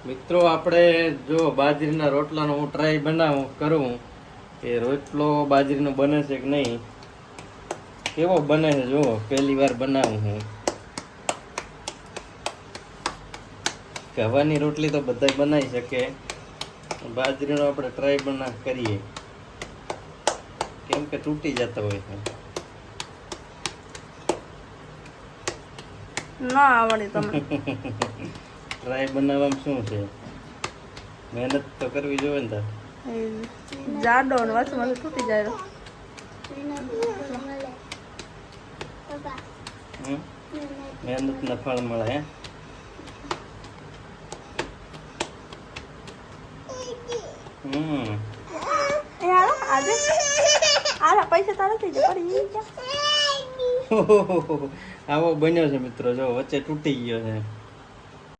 મિત્રો આપણે જો બાજરીના રોટલાનો હું ટ્રાય કરું કે રોટલો બાજરીનો બને છે કે નહીં, કેવો બને છે જો પહેલી વાર બનાવું હું. ગવાની રોટલી તો બધા બનાવી શકે, બાજરીનો આપણે ટ્રાય કરીએ, કેમ કે તૂટી જતા હોય છે. ના આવડે તમને. ટ્રાય બનાવવામાં શું છે, મહેનત તો કરવી જોઈએ ને. જાડો ને વચમાં તૂટી જાય. મહેનત ના ફળ મળે હે. પૈસા તારા થઈ જાય. આવો બન્યો છે મિત્રો, જો વચ્ચે તૂટી ગયો છે.